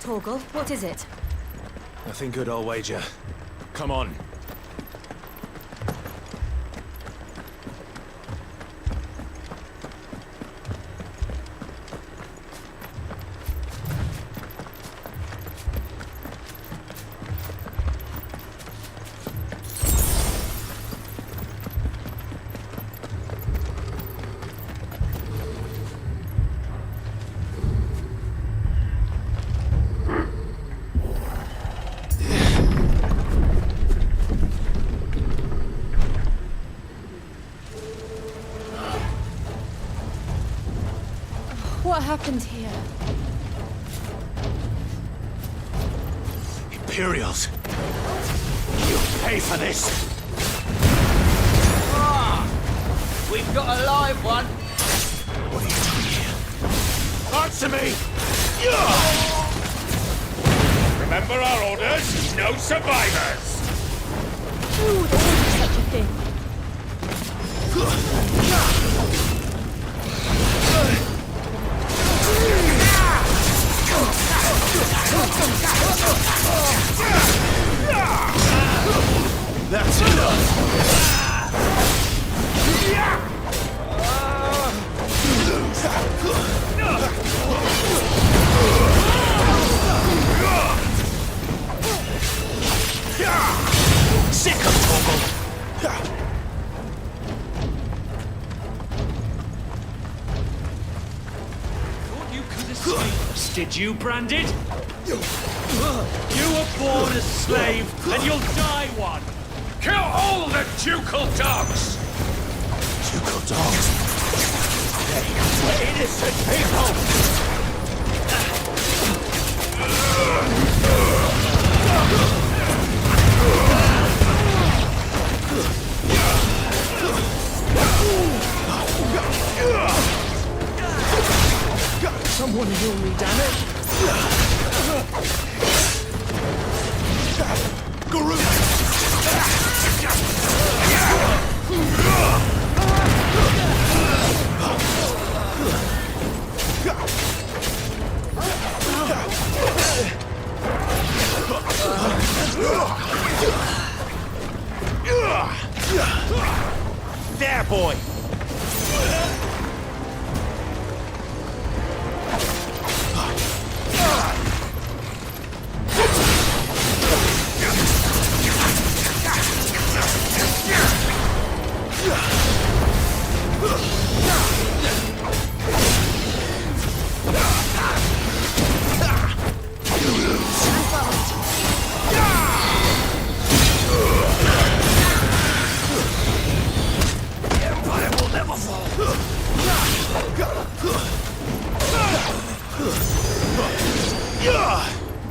Torgal. What is it? Nothing good, I'll wager. Come on. What happened here? Imperials! You'll pay for this! Ah! We've got a live one! What are you doing here? Answer me! Remember our orders? No survivors! Who would order such a thing? That's enough! Sick of Torgal! Thought you could escape us, did you, Branded? You were born a slave, and you'll die one! Kill all the ducal dogs! Ducal dogs? We're innocent people! Someone heal me, damn it! Garou! There, boy!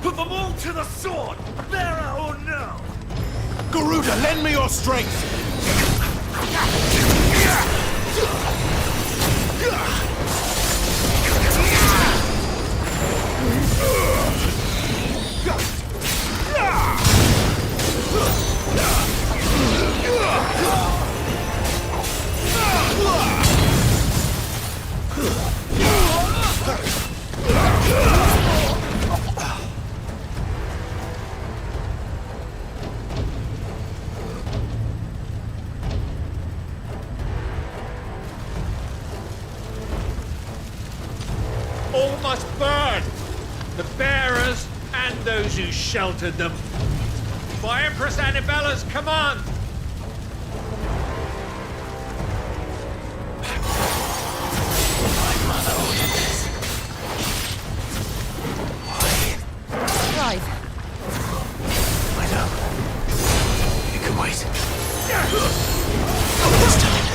Put them all to the sword! Bearer or no! Garuda, lend me your strength! All must burn! The bearers and those who sheltered them. By Empress Annibella's command! My mother ordered this. Why? Right. I know. You can wait. This time.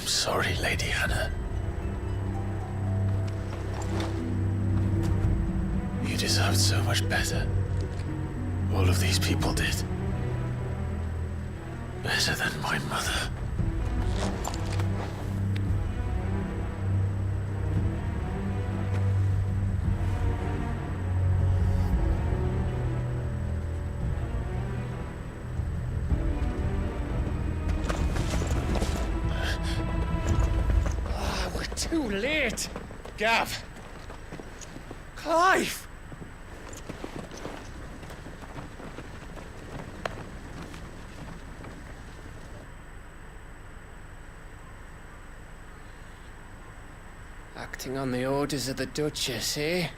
I'm sorry, Lady Hannah. You deserved so much better. All of these people did. Better than my mother. Too late! Gav! Clive! Acting on the orders of the Duchess, eh?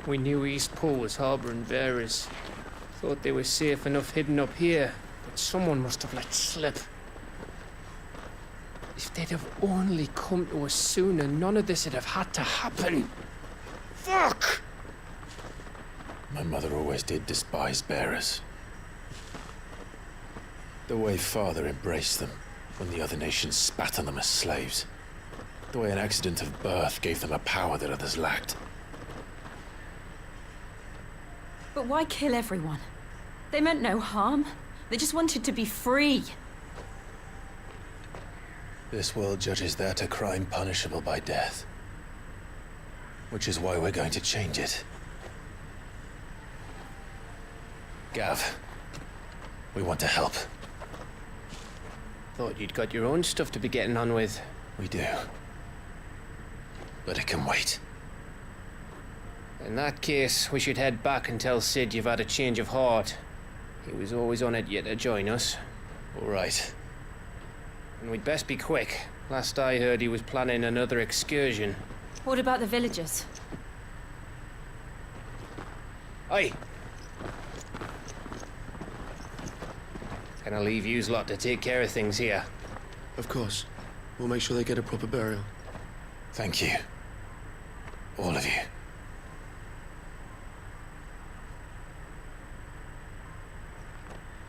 We knew East Pole was harbouring bearers. Thought they were safe enough hidden up here, but someone must have let slip. If they'd have only come to us sooner, none of this would have had to happen. Fuck! My mother always did despise bearers. The way Father embraced them when the other nations spat on them as slaves. The way an accident of birth gave them a power that others lacked. But why kill everyone? They meant no harm. They just wanted to be free. This world judges that a crime punishable by death. Which is why we're going to change it. Gav, we want to help. Thought you'd got your own stuff to be getting on with. We do. But it can wait. In that case, we should head back and tell Sid you've had a change of heart. He was always on it yet to join us. All right. And we'd best be quick. Last I heard, he was planning another excursion. What about the villagers? Aye. Can I leave yous lot to take care of things here? Of course. We'll make sure they get a proper burial. Thank you. All of you.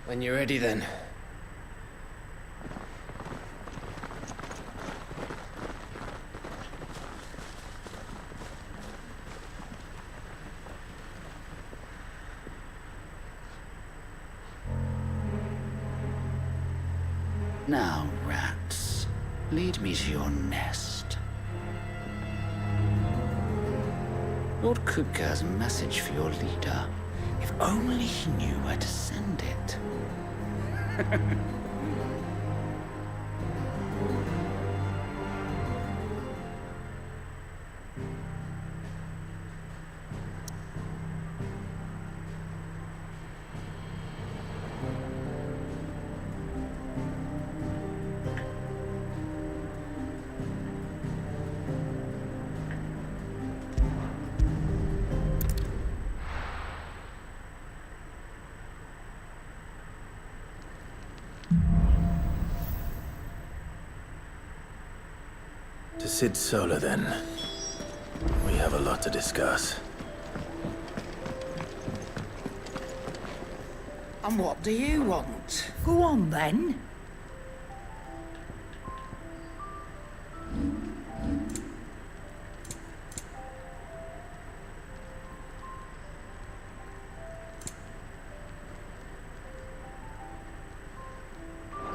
When you're ready, then. Now, rats, lead me to your nest. Lord Kupka has a message for your leader. If only he knew where to send it. To Sid Solar, then. We have a lot to discuss. And what do you want? Go on, then.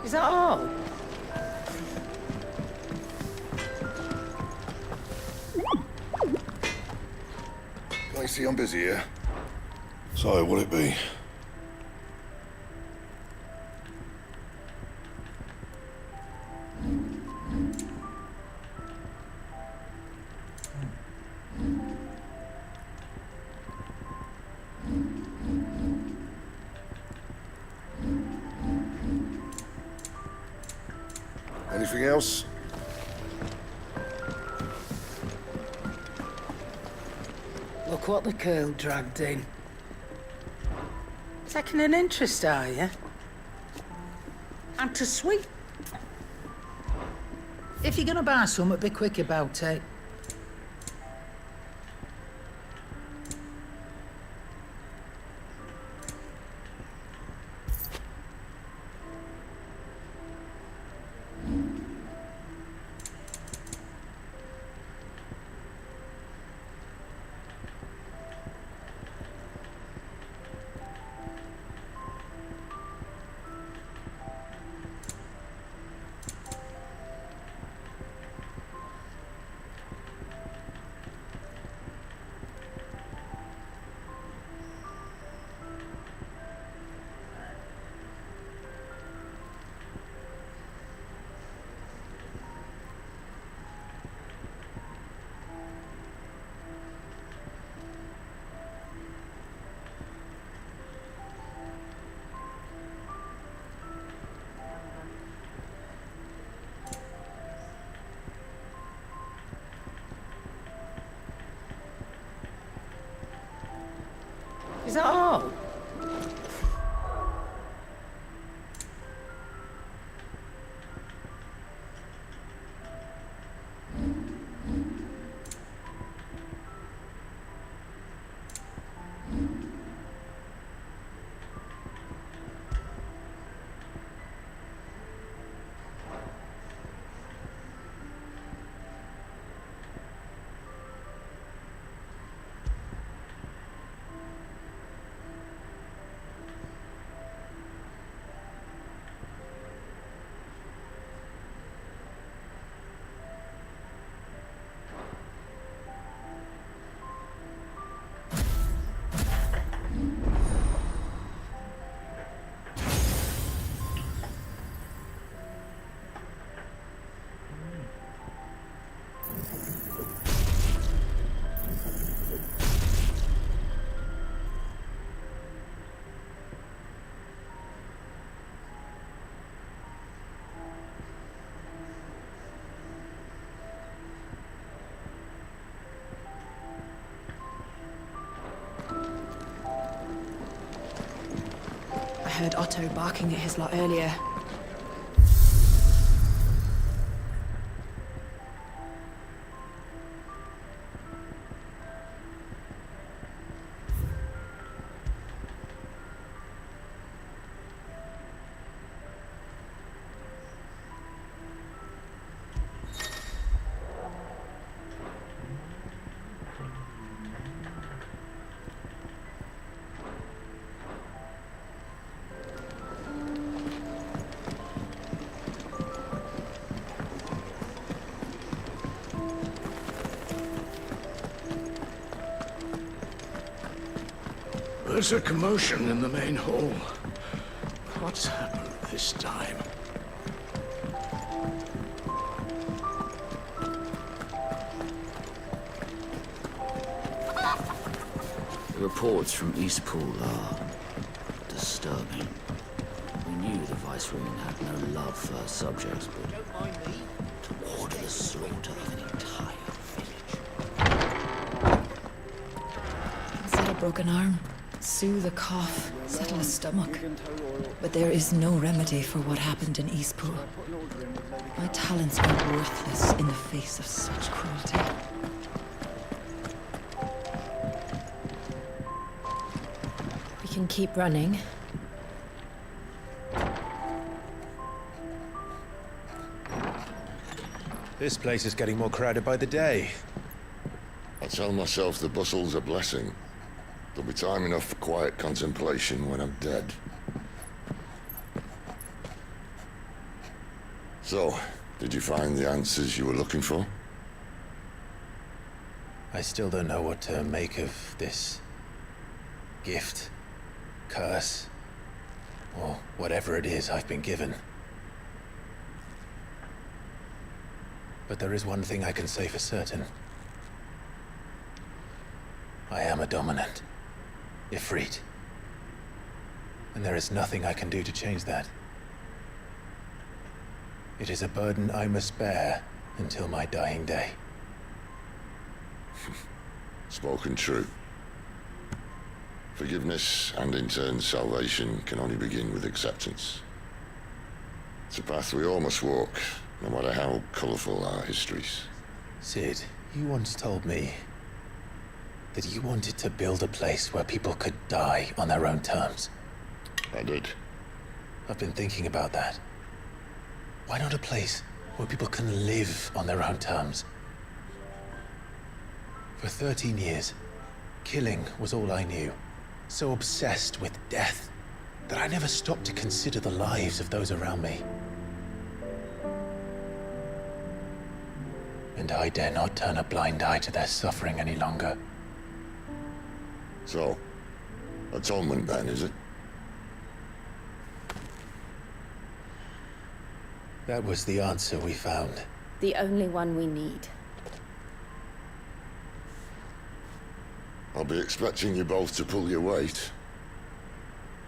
Is that all? I see I'm busy here. So, what'll it be? Anything else? Look what the girl dragged in. Taking an interest, are you? And to sweet. If you're gonna buy something, be quick about it. Is that all? I heard Otto barking at his lot earlier. There's a commotion in the main hall. What's happened this time? The reports from Eastpool are disturbing. We knew the Viceroy had no love for her subjects, but to order the slaughter of an entire village. Set a broken arm, soothe a cough, settle a stomach. But there is no remedy for what happened in Eastpool. My talents are worthless in the face of such cruelty. We can keep running. This place is getting more crowded by the day. I tell myself the bustle's a blessing. There'll be time enough for quiet contemplation when I'm dead. So, did you find the answers you were looking for? I still don't know what to make of this gift, curse, or whatever it is I've been given. But there is one thing I can say for certain. I am a dominant, Ifrit. And there is nothing I can do to change that. It is a burden I must bear until my dying day. Spoken true. Forgiveness and in turn salvation can only begin with acceptance. It's a path we all must walk, no matter how colourful our histories. Sid, you once told me that you wanted to build a place where people could die on their own terms. I did. I've been thinking about that. Why not a place where people can live on their own terms? For 13 years, killing was all I knew. So obsessed with death that I never stopped to consider the lives of those around me. And I dare not turn a blind eye to their suffering any longer. So, atonement then, is it? That was the answer we found. The only one we need. I'll be expecting you both to pull your weight.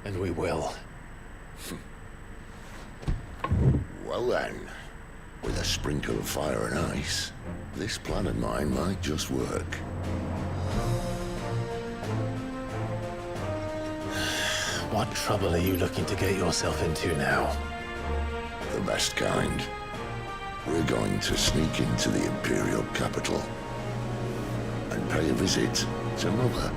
And we will. Well then, with a sprinkle of fire and ice, this plan of mine might just work. What trouble are you looking to get yourself into now? The best kind. We're going to sneak into the Imperial capital and pay a visit to Mother.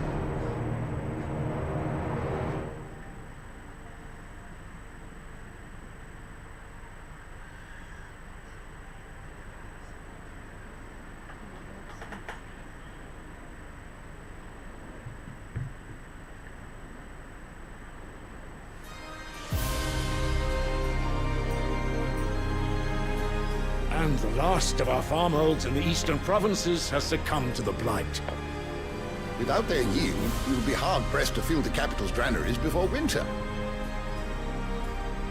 And the last of our farmholds in the eastern provinces has succumbed to the blight. Without their yield, we will be hard-pressed to fill the capital's granaries before winter.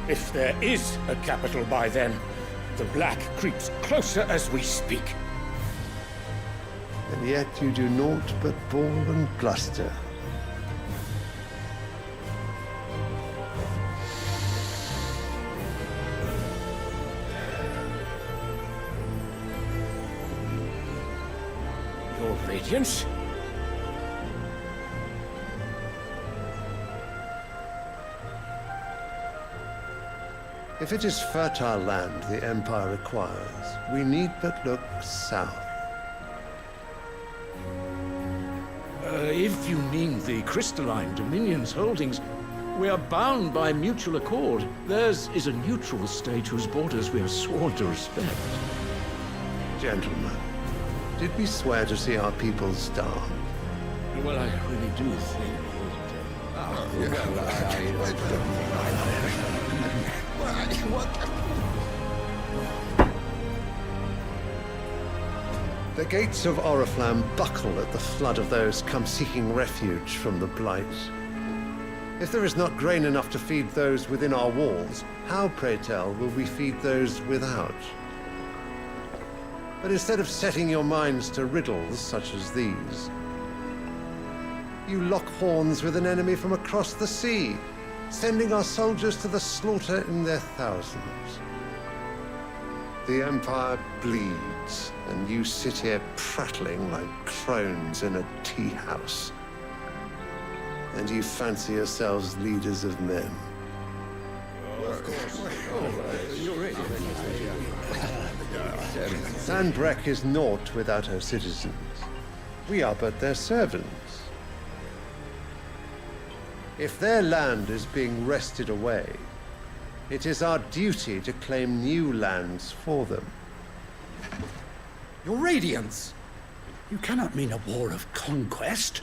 If there is a capital by then, the black creeps closer as we speak. And yet you do naught but bawl and bluster. Your Radiance? If it is fertile land the Empire requires, we need but look south. If you mean the crystalline Dominion's holdings, we are bound by mutual accord. Theirs is a neutral state whose borders we have sworn to respect. Gentlemen, did we swear to see our people starve? Well, I really do think The gates of Oriflamme buckle at the flood of those come seeking refuge from the blight. If there is not grain enough to feed those within our walls, how, pray tell, will we feed those without? But instead of setting your minds to riddles such as these, you lock horns with an enemy from across the sea, sending our soldiers to the slaughter in their thousands. The Empire bleeds, and you sit here prattling like crones in a tea house. And you fancy yourselves leaders of men. Sandbreck is naught without her citizens. We are but their servants. If their land is being wrested away, it is our duty to claim new lands for them. Your Radiance! You cannot mean a war of conquest.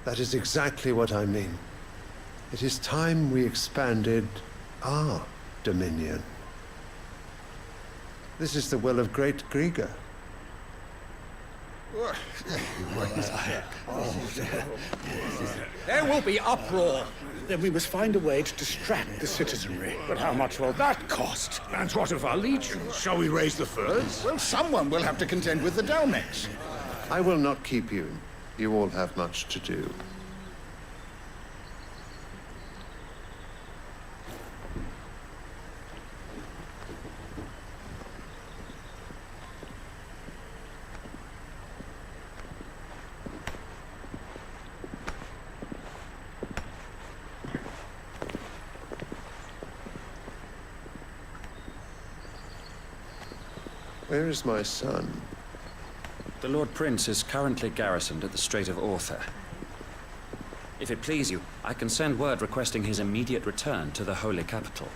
That is exactly what I mean. It is time we expanded our dominion. This is the will of great Grieger. There will be uproar. Then we must find a way to distract the citizenry. But how much will that cost? And what of our legions? Shall we raise the furs? Well, someone will have to contend with the Dalmeks. I will not keep you. You all have much to do. Where is my son? The Lord Prince is currently garrisoned at the Strait of Author. If it please you, I can send word requesting his immediate return to the Holy Capital.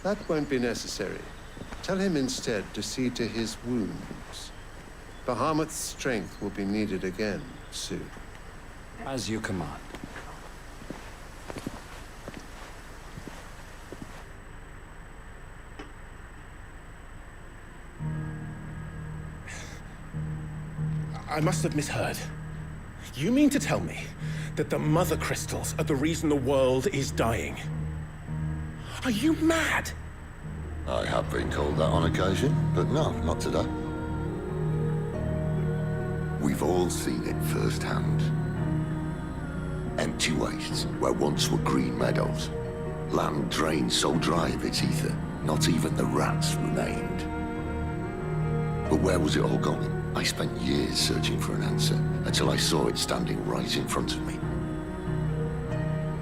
That won't be necessary. Tell him instead to see to his wounds. Bahamut's strength will be needed again soon. As you command. I must have misheard. You mean to tell me that the Mother Crystals are the reason the world is dying? Are you mad? I have been called that on occasion, but no, not today. We've all seen it firsthand. Empty wastes where once were green meadows. Land drained so dry of its ether, not even the rats remained. But where was it all going? I spent years searching for an answer, until I saw it standing right in front of me.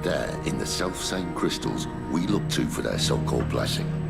There, in the self-same crystals we look to for their so-called blessing.